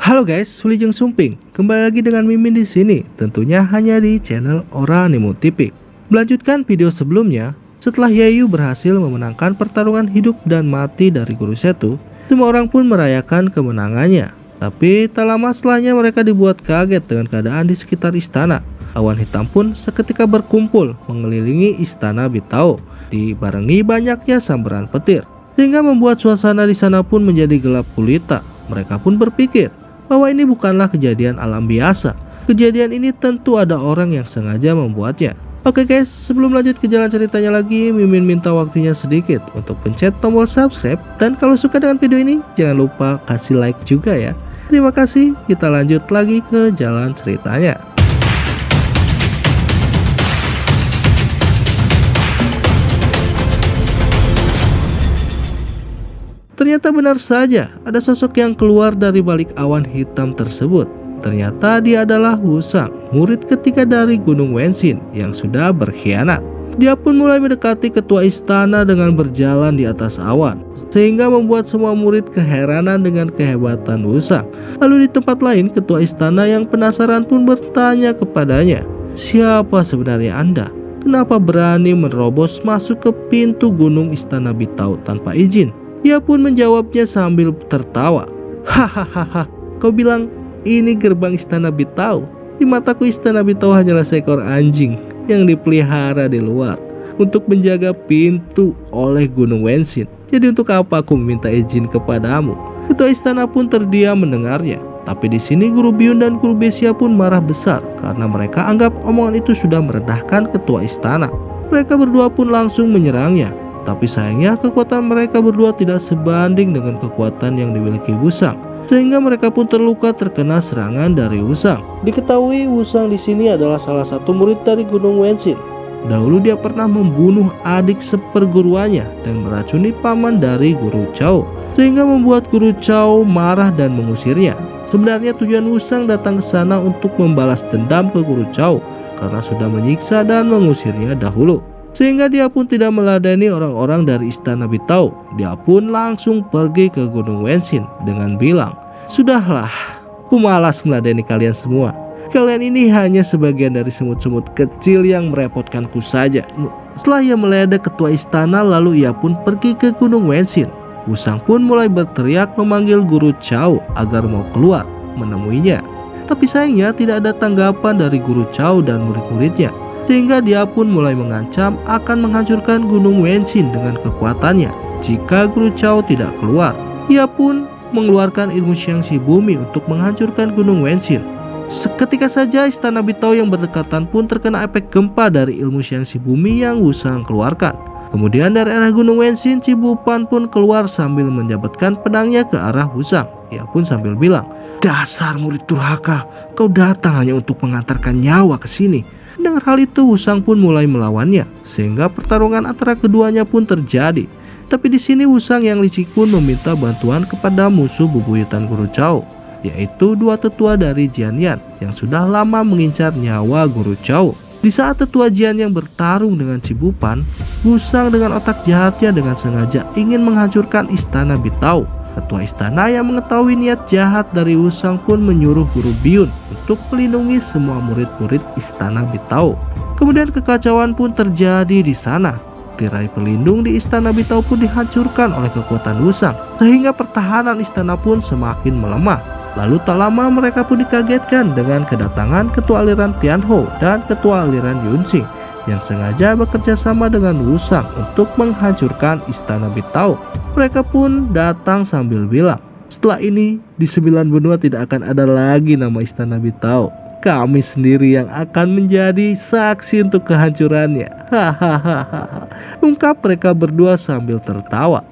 Halo guys, Wilujeng Sumping. Kembali lagi dengan Mimin di sini. Tentunya hanya di channel Oranimo TV. Melanjutkan video sebelumnya, setelah Yayu berhasil memenangkan pertarungan hidup dan mati dari Guru Setu, semua orang pun merayakan kemenangannya. Tapi tak lama setelahnya mereka dibuat kaget dengan keadaan di sekitar istana. Awan hitam pun seketika berkumpul mengelilingi istana Bitao, dibarengi banyaknya sambaran petir, sehingga membuat suasana di sana pun menjadi gelap gulita. Mereka pun berpikir bahwa ini bukanlah kejadian alam biasa. Kejadian ini tentu ada orang yang sengaja membuatnya. Oke guys, sebelum lanjut ke jalan ceritanya lagi, Mimin minta waktunya sedikit untuk pencet tombol subscribe. Dan kalau suka dengan video ini, jangan lupa kasih like juga ya. Terima kasih, kita lanjut lagi ke jalan ceritanya. Ternyata benar saja, ada sosok yang keluar dari balik awan hitam tersebut. Ternyata dia adalah Wusang, murid ketiga dari Gunung Wenxin yang sudah berkhianat. Dia pun mulai mendekati ketua istana dengan berjalan di atas awan, sehingga membuat semua murid keheranan dengan kehebatan Wusang. Lalu di tempat lain, ketua istana yang penasaran pun bertanya kepadanya, "Siapa sebenarnya Anda? Kenapa berani menerobos masuk ke pintu gunung istana Bitao tanpa izin?" Dia pun menjawabnya sambil tertawa. "Hahaha, kau bilang ini gerbang istana Bitao? Di mataku istana Bitao hanyalah seekor anjing yang dipelihara di luar untuk menjaga pintu oleh Gunung Wenxin. Jadi untuk apa aku meminta izin kepadamu?" Ketua istana pun terdiam mendengarnya. Tapi di sini Guru Biun dan Guru Besia pun marah besar karena mereka anggap omongan itu sudah merendahkan ketua istana. Mereka berdua pun langsung menyerangnya. Tapi sayangnya kekuatan mereka berdua tidak sebanding dengan kekuatan yang dimiliki Wusang, sehingga mereka pun terluka terkena serangan dari Wusang. Diketahui Wusang di sini adalah salah satu murid dari Gunung Wenxin. Dahulu dia pernah membunuh adik seperguruannya dan meracuni paman dari Guru Chao, sehingga membuat Guru Chao marah dan mengusirnya. Sebenarnya tujuan Wusang datang ke sana untuk membalas dendam ke Guru Chao karena sudah menyiksa dan mengusirnya dahulu. Sehingga dia pun tidak meladeni orang-orang dari istana Bitao. Dia pun langsung pergi ke Gunung Wenxin dengan bilang, "Sudahlah, aku malas meladeni kalian semua. Kalian ini hanya sebagian dari semut-semut kecil yang merepotkanku saja." Setelah ia meledek ketua istana, lalu ia pun pergi ke Gunung Wenxin. Wusang pun mulai berteriak memanggil Guru Chao agar mau keluar menemuinya. Tapi sayangnya tidak ada tanggapan dari Guru Chao dan murid-muridnya, sehingga dia pun mulai mengancam akan menghancurkan Gunung Wenxin dengan kekuatannya jika Guru Chao tidak keluar. Ia pun mengeluarkan ilmu Xiangxi Bumi untuk menghancurkan Gunung Wenxin. Seketika saja istana Bitao yang berdekatan pun terkena efek gempa dari ilmu Xiangxi Bumi yang Wusang keluarkan. Kemudian dari arah Gunung Wenxin, Cibupan pun keluar sambil menjabatkan pedangnya ke arah Wusang. Ia pun sambil bilang, "Dasar murid durhaka, kau datang hanya untuk mengantarkan nyawa ke sini." Dengan hal itu Wusang pun mulai melawannya, sehingga pertarungan antara keduanya pun terjadi. Tapi di sini Wusang yang licik pun meminta bantuan kepada musuh bebuyutan Guru Chao, yaitu dua tetua dari Jianyan yang sudah lama mengincar nyawa Guru Chao. Di saat tetua Jian yang bertarung dengan Cibupan, Wusang dengan otak jahatnya dengan sengaja ingin menghancurkan istana Bitao. Ketua istana yang mengetahui niat jahat dari Wusang pun menyuruh Guru Biun untuk melindungi semua murid-murid istana Bitao. Kemudian kekacauan pun terjadi di sana. Tirai pelindung di istana Bitao pun dihancurkan oleh kekuatan Wusang, sehingga pertahanan istana pun semakin melemah. Lalu tak lama mereka pun dikagetkan dengan kedatangan ketua aliran Tianhou dan ketua aliran Yunxing yang sengaja bekerja sama dengan Wusang untuk menghancurkan istana Bitao. Mereka pun datang sambil bilang, "Setelah ini di 9 benua tidak akan ada lagi nama istana Bitao. Kami sendiri yang akan menjadi saksi untuk kehancurannya." Hahaha, ungkap mereka berdua sambil tertawa.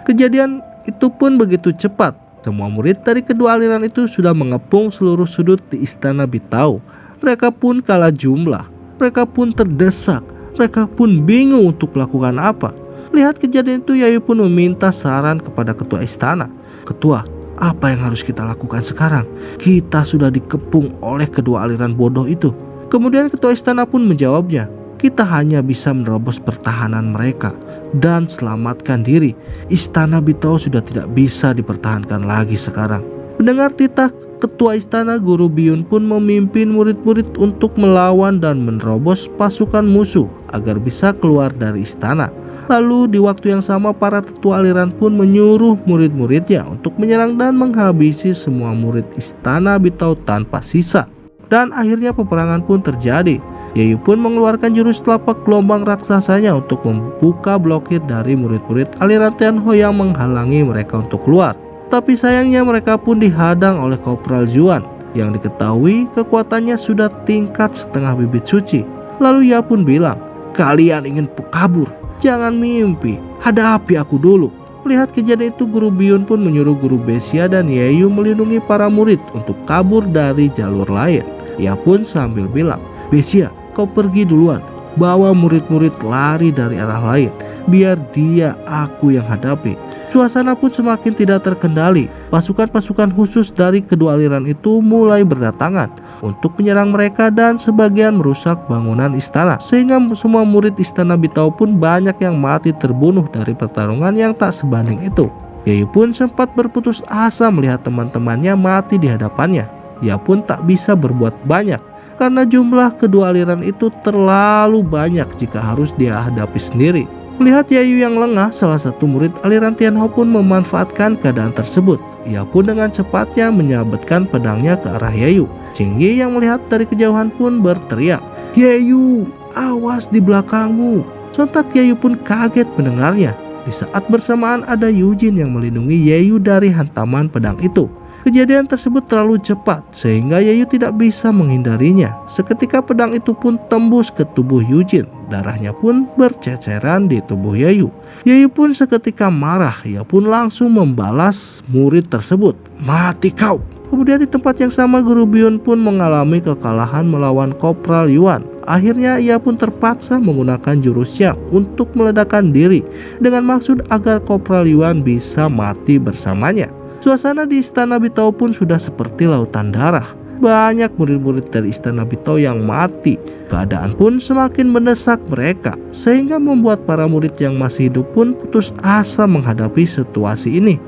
Kejadian itu pun begitu cepat. Semua murid dari kedua aliran itu sudah mengepung seluruh sudut di istana Bitao. Mereka pun kalah jumlah. Mereka pun terdesak. Mereka pun bingung untuk melakukan apa. Lihat kejadian itu, Yayu pun meminta saran kepada ketua istana. "Ketua, apa yang harus kita lakukan sekarang? Kita sudah dikepung oleh kedua aliran bodoh itu." Kemudian ketua istana pun menjawabnya, "Kita hanya bisa menerobos pertahanan mereka dan selamatkan diri. Istana Bitao sudah tidak bisa dipertahankan lagi sekarang." Mendengar titah ketua istana, Guru Biyun pun memimpin murid-murid untuk melawan dan menerobos pasukan musuh agar bisa keluar dari istana. Lalu di waktu yang sama para tetua aliran pun menyuruh murid-muridnya untuk menyerang dan menghabisi semua murid istana Bitau tanpa sisa. Dan akhirnya peperangan pun terjadi. Yayu pun mengeluarkan jurus telapak gelombang raksasanya untuk membuka blokir dari murid-murid aliran Tianho yang menghalangi mereka untuk keluar. Tapi sayangnya mereka pun dihadang oleh Kopral Zuan yang diketahui kekuatannya sudah tingkat setengah bibit suci. Lalu ia pun bilang, "Kalian ingin kabur? Jangan mimpi, hadapi aku dulu." Melihat kejadian itu, Guru Biyun pun menyuruh Guru Besia dan Yayu melindungi para murid untuk kabur dari jalur lain. Ia pun sambil bilang, "Besia, kau pergi duluan, bawa murid-murid lari dari arah lain, biar dia aku yang hadapi." Suasana pun semakin tidak terkendali. Pasukan-pasukan khusus dari kedua aliran itu mulai berdatangan untuk menyerang mereka dan sebagian merusak bangunan istana, sehingga semua murid istana Bitau pun banyak yang mati terbunuh dari pertarungan yang tak sebanding itu. Yayu pun sempat berputus asa melihat teman-temannya mati di hadapannya. Ia pun tak bisa berbuat banyak karena jumlah kedua aliran itu terlalu banyak jika harus dia hadapi sendiri. Melihat Yayu yang lengah, salah satu murid aliran Tianho pun memanfaatkan keadaan tersebut. Ia pun dengan cepatnya menyabetkan pedangnya ke arah Yayu. Jingyi yang melihat dari kejauhan pun berteriak, "Yayu, awas di belakangmu!" Sontak Yayu pun kaget mendengarnya. Di saat bersamaan ada Yujin yang melindungi Yayu dari hantaman pedang itu. Kejadian tersebut terlalu cepat sehingga Yayu tidak bisa menghindarinya. Seketika pedang itu pun tembus ke tubuh Yujin. Darahnya pun berceceran di tubuh Yayu. Yayu pun seketika marah. Ia pun langsung membalas murid tersebut, "Mati kau!" Kemudian di tempat yang sama Guru Biyun pun mengalami kekalahan melawan Kopral Yuan. Akhirnya ia pun terpaksa menggunakan jurusnya untuk meledakkan diri dengan maksud agar Kopral Yuan bisa mati bersamanya. Suasana di istana Bitau pun sudah seperti lautan darah. Banyak murid-murid dari istana Bitau yang mati. Keadaan pun semakin mendesak mereka, sehingga membuat para murid yang masih hidup pun putus asa menghadapi situasi ini.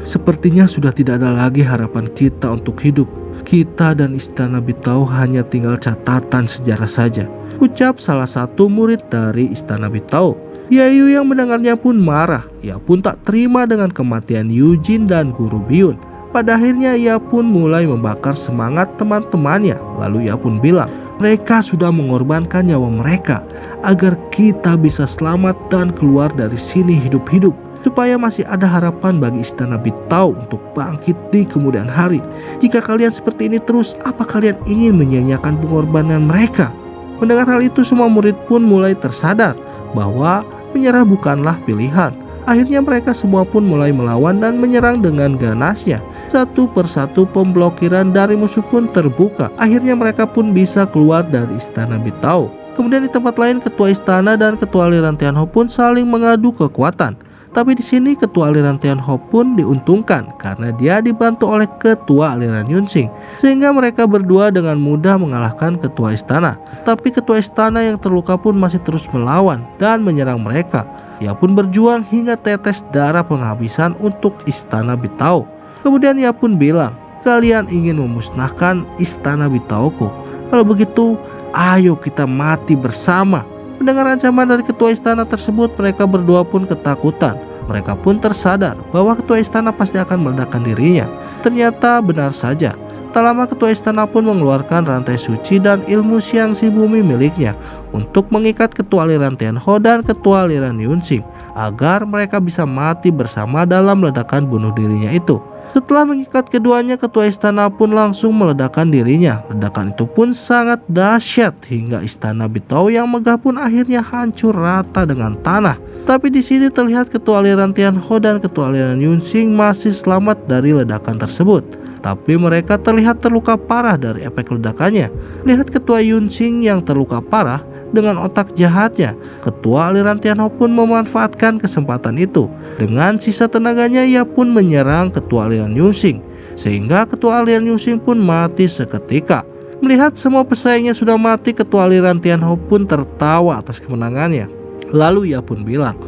"Sepertinya sudah tidak ada lagi harapan kita untuk hidup. Kita dan istana Bitau hanya tinggal catatan sejarah saja," ucap salah satu murid dari istana Bitau. Yayu yang mendengarnya pun marah. Ia pun tak terima dengan kematian Yujin dan Guru Biyun. Pada akhirnya ia pun mulai membakar semangat teman-temannya. Lalu ia pun bilang, "Mereka sudah mengorbankan nyawa mereka agar kita bisa selamat dan keluar dari sini hidup-hidup, supaya masih ada harapan bagi istana Bitau untuk bangkit di kemudian hari. Jika kalian seperti ini terus, apa kalian ingin menyia-nyiakan pengorbanan mereka?" Mendengar hal itu, semua murid pun mulai tersadar bahwa menyerah bukanlah pilihan. Akhirnya mereka semua pun mulai melawan dan menyerang dengan ganasnya. Satu persatu pemblokiran dari musuh pun terbuka. Akhirnya mereka pun bisa keluar dari istana Bitau. Kemudian di tempat lain, ketua istana dan ketua aliran Tianho pun saling mengadu kekuatan. Tapi di sini ketua aliran Tianho pun diuntungkan karena dia dibantu oleh ketua aliran Yunxing, sehingga mereka berdua dengan mudah mengalahkan ketua istana. Tapi ketua istana yang terluka pun masih terus melawan dan menyerang mereka. Ia pun berjuang hingga tetes darah penghabisan untuk istana Bitau. Kemudian ia pun bilang, "Kalian ingin memusnahkan istana Bitauku? Kalau begitu, ayo kita mati bersama." Mendengar ancaman dari ketua istana tersebut, mereka berdua pun ketakutan. Mereka pun tersadar bahwa ketua istana pasti akan meledakkan dirinya. Ternyata benar saja. Tak lama ketua istana pun mengeluarkan rantai suci dan ilmu siang si bumi miliknya untuk mengikat ketua aliran Tianho dan ketua aliran Yunxing agar mereka bisa mati bersama dalam ledakan bunuh dirinya itu. Setelah mengikat keduanya, ketua istana pun langsung meledakkan dirinya. Ledakan itu pun sangat dahsyat hingga istana Bitau yang megah pun akhirnya hancur rata dengan tanah. Tapi di sini terlihat ketua aliran Tianho dan ketua aliran Yunxing masih selamat dari ledakan tersebut. Tapi mereka terlihat terluka parah dari efek ledakannya. Lihat ketua Yunxing yang terluka parah, dengan otak jahatnya, ketua aliran Tianho pun memanfaatkan kesempatan itu. Dengan sisa tenaganya ia pun menyerang ketua aliran Yunxing, sehingga ketua aliran Yunxing pun mati seketika. Melihat semua pesaingnya sudah mati, ketua aliran Tianho pun tertawa atas kemenangannya. Lalu ia pun bilang,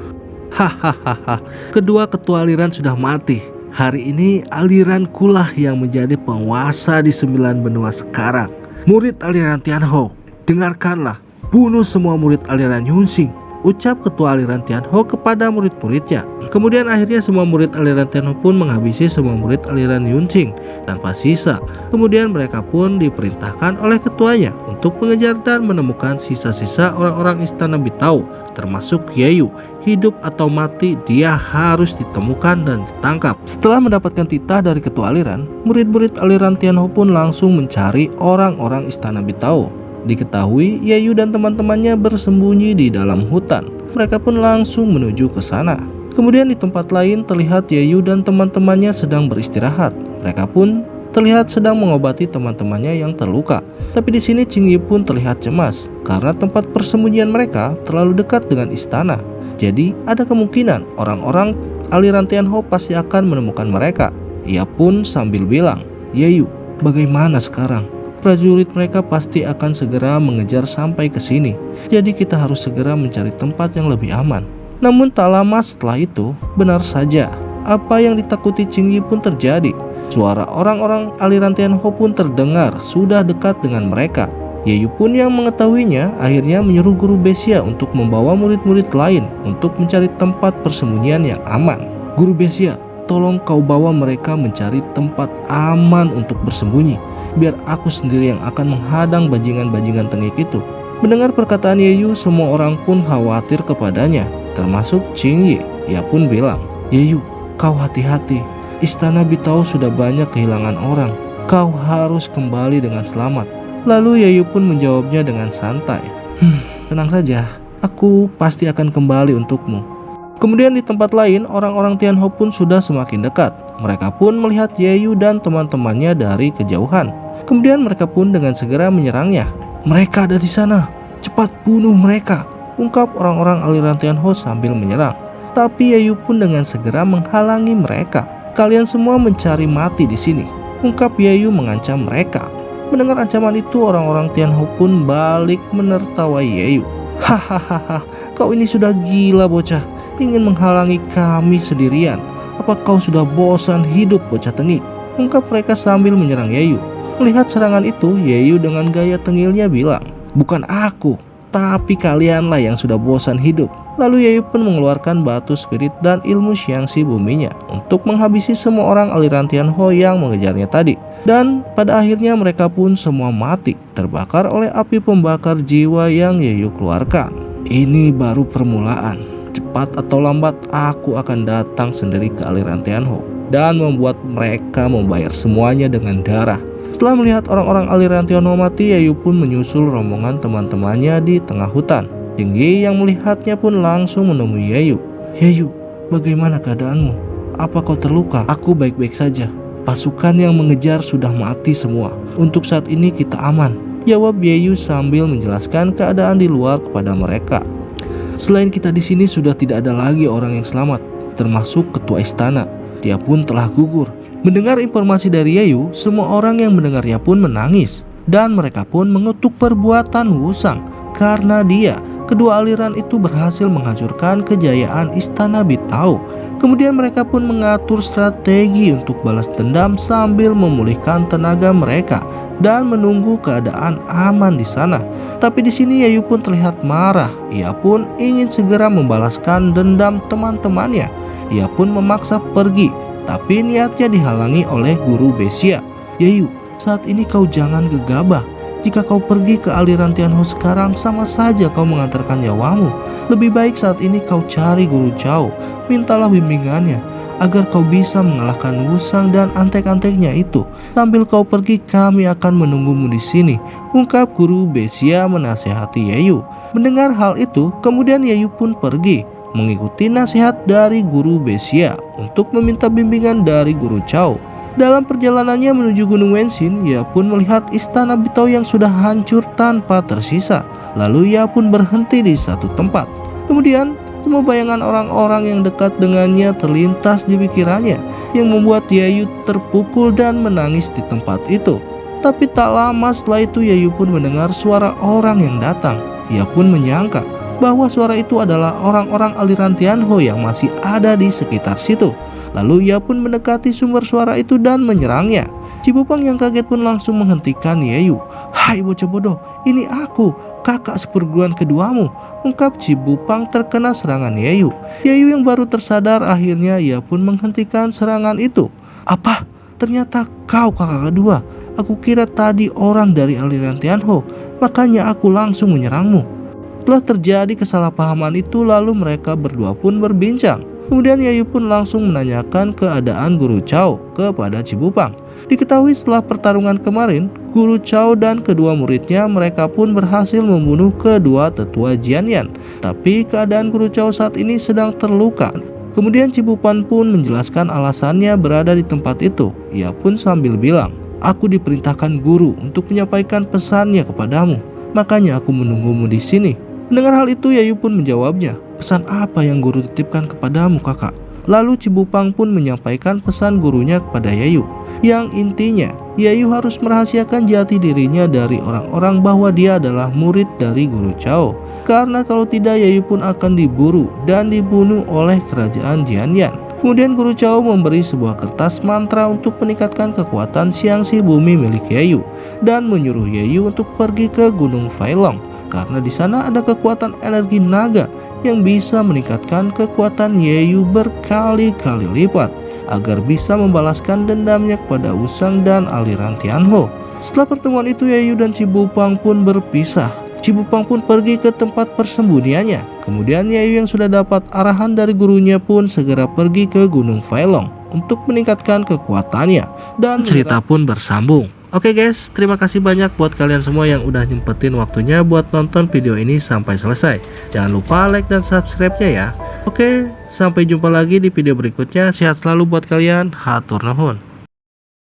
"Hahaha, kedua ketua aliran sudah mati. Hari ini aliran kulah yang menjadi penguasa di 9 benua sekarang. Murid aliran Tianhou, dengarkanlah, bunuh semua murid aliran Yunxing, ucap ketua aliran Tianhou kepada murid-muridnya. Kemudian akhirnya semua murid aliran Tianhou pun menghabisi semua murid aliran Yunxing tanpa sisa. Kemudian mereka pun diperintahkan oleh ketuanya untuk mengejar dan menemukan sisa-sisa orang-orang istana Bitao, termasuk Yayu. Hidup atau mati, dia harus ditemukan dan ditangkap. Setelah mendapatkan titah dari ketua aliran, murid-murid aliran Tianhou pun langsung mencari orang-orang istana Bitao. Diketahui Yayu dan teman-temannya bersembunyi di dalam hutan. Mereka pun langsung menuju ke sana. Kemudian di tempat lain terlihat Yayu dan teman-temannya sedang beristirahat. Mereka pun terlihat sedang mengobati teman-temannya yang terluka. Tapi di sini Qingyi pun terlihat cemas karena tempat persembunyian mereka terlalu dekat dengan istana. Jadi ada kemungkinan orang-orang aliran Tianhou pasti akan menemukan mereka. Ia pun sambil bilang, "Yayu, bagaimana sekarang? Prajurit mereka pasti akan segera mengejar sampai ke sini. Jadi kita harus segera mencari tempat yang lebih aman." Namun tak lama setelah itu, benar saja, apa yang ditakuti Qingyi pun terjadi. Suara orang-orang aliran Tianhou pun terdengar sudah dekat dengan mereka. Yayu pun yang mengetahuinya akhirnya menyuruh guru Besia untuk membawa murid-murid lain untuk mencari tempat persembunyian yang aman. "Guru Besia, tolong kau bawa mereka mencari tempat aman untuk bersembunyi. Biar aku sendiri yang akan menghadang bajingan-bajingan tengik itu." Mendengar perkataan Yayu, semua orang pun khawatir kepadanya, termasuk Qingyi. Ia pun bilang, "Yayu, kau hati-hati. Istana Bitao sudah banyak kehilangan orang. Kau harus kembali dengan selamat." Lalu Yayu pun menjawabnya dengan santai, "Tenang saja, aku pasti akan kembali untukmu." Kemudian di tempat lain, orang-orang Tianhou pun sudah semakin dekat. Mereka pun melihat Yayu dan teman-temannya dari kejauhan. Kemudian mereka pun dengan segera menyerangnya. "Mereka ada di sana, cepat bunuh mereka," ungkap orang-orang aliran Tianhou sambil menyerang. Tapi Yayu pun dengan segera menghalangi mereka. "Kalian semua mencari mati di sini," ungkap Yayu mengancam mereka. Mendengar ancaman itu, orang-orang Tianhou pun balik menertawai Yayu. "Hahaha, kau ini sudah gila bocah, ingin menghalangi kami sendirian. Apa kau sudah bosan hidup bocah tengik?" ungkap mereka sambil menyerang Yayu. Melihat serangan itu, Yayu dengan gaya tengilnya bilang, "Bukan aku, tapi kalianlah yang sudah bosan hidup." Lalu Yayu pun mengeluarkan batu spirit dan ilmu Xiangxi buminya untuk menghabisi semua orang aliran Tianhou yang mengejarnya tadi. Dan pada akhirnya mereka pun semua mati, terbakar oleh api pembakar jiwa yang Yayu keluarkan. "Ini baru permulaan. Cepat atau lambat aku akan datang sendiri ke aliran Tianhou dan membuat mereka membayar semuanya dengan darah." Setelah melihat orang-orang aliran Tianhou mati, Yayu pun menyusul rombongan teman-temannya di tengah hutan. Qingyi yang melihatnya pun langsung menemui Yayu. "Yayu, bagaimana keadaanmu? Apa kau terluka?" "Aku baik-baik saja. Pasukan yang mengejar sudah mati semua. Untuk saat ini kita aman," jawab Yayu sambil menjelaskan keadaan di luar kepada mereka. "Selain kita di sini sudah tidak ada lagi orang yang selamat, termasuk ketua istana. Dia pun telah gugur." Mendengar informasi dari Yayu, semua orang yang mendengarnya pun menangis. Dan mereka pun mengutuk perbuatan Wusang. Karena dia, kedua aliran itu berhasil menghancurkan kejayaan istana Bitao. Kemudian mereka pun mengatur strategi untuk balas dendam sambil memulihkan tenaga mereka dan menunggu keadaan aman di sana. Tapi di sini Yayu pun terlihat marah. Ia pun ingin segera membalaskan dendam teman-temannya. Ia pun memaksa pergi, tapi niatnya dihalangi oleh guru Besia. "Yayu, saat ini kau jangan gegabah. Jika kau pergi ke aliran Tianhou sekarang, sama saja kau mengantarkan nyawamu. Lebih baik saat ini kau cari guru Zhao, mintalah bimbingannya agar kau bisa mengalahkan Wusang dan antek-anteknya itu. Sambil kau pergi, kami akan menunggumu di sini," ungkap guru Besia menasihati Yayu. Mendengar hal itu, kemudian Yayu pun pergi mengikuti nasihat dari guru Besia untuk meminta bimbingan dari guru Zhao. Dalam perjalanannya menuju Gunung Wenxin, ia pun melihat istana Bitao yang sudah hancur tanpa tersisa. Lalu ia pun berhenti di satu tempat. Kemudian semua bayangan orang-orang yang dekat dengannya terlintas di pikirannya, yang membuat Yayu terpukul dan menangis di tempat itu. Tapi tak lama setelah itu Yayu pun mendengar suara orang yang datang. Ia pun menyangka bahwa suara itu adalah orang-orang aliran Tianhou yang masih ada di sekitar situ. Lalu ia pun mendekati sumber suara itu dan menyerangnya. Cibupang yang kaget pun langsung menghentikan Yayu. "Hai bocah bodoh, ini aku, kakak seperguruan keduamu," ungkap Cibupang terkena serangan Yayu. Yayu yang baru tersadar, akhirnya ia pun menghentikan serangan itu. "Apa? Ternyata kau kakak kedua. Aku kira tadi orang dari aliran Tianho, makanya aku langsung menyerangmu." Setelah terjadi kesalahpahaman itu, lalu mereka berdua pun berbincang. Kemudian Yayu pun langsung menanyakan keadaan Guru Chao kepada Cibupang. Diketahui setelah pertarungan kemarin, Guru Chao dan kedua muridnya mereka pun berhasil membunuh kedua tetua Jianyan. Tapi keadaan Guru Chao saat ini sedang terluka. Kemudian Cibupang pun menjelaskan alasannya berada di tempat itu. Ia pun sambil bilang, "Aku diperintahkan guru untuk menyampaikan pesannya kepadamu, makanya aku menunggumu di sini." Mendengar hal itu, Yayu pun menjawabnya, "Pesan apa yang guru titipkan kepadamu, kakak?" Lalu Cibupang pun menyampaikan pesan gurunya kepada Yayu, yang intinya Yayu harus merahasiakan jati dirinya dari orang-orang bahwa dia adalah murid dari Guru Chao. Karena kalau tidak, Yayu pun akan diburu dan dibunuh oleh kerajaan Jianyan. Kemudian Guru Chao memberi sebuah kertas mantra untuk meningkatkan kekuatan Xiangxi bumi milik Yayu dan menyuruh Yayu untuk pergi ke Gunung Failong karena di sana ada kekuatan energi naga yang bisa meningkatkan kekuatan Yayu berkali-kali lipat agar bisa membalaskan dendamnya kepada Wusang dan aliran Tianho. Setelah pertemuan itu, Yayu dan Cibupang pun berpisah. Cibupang pun pergi ke tempat persembunyiannya. Kemudian Yayu yang sudah dapat arahan dari gurunya pun segera pergi ke Gunung Failong untuk meningkatkan kekuatannya, dan cerita pun bersambung. Oke guys, terima kasih banyak buat kalian semua yang udah nyempetin waktunya buat nonton video ini sampai selesai. Jangan lupa like dan subscribe-nya ya. Oke, sampai jumpa lagi di video berikutnya. Sehat selalu buat kalian. Hatur nuhun.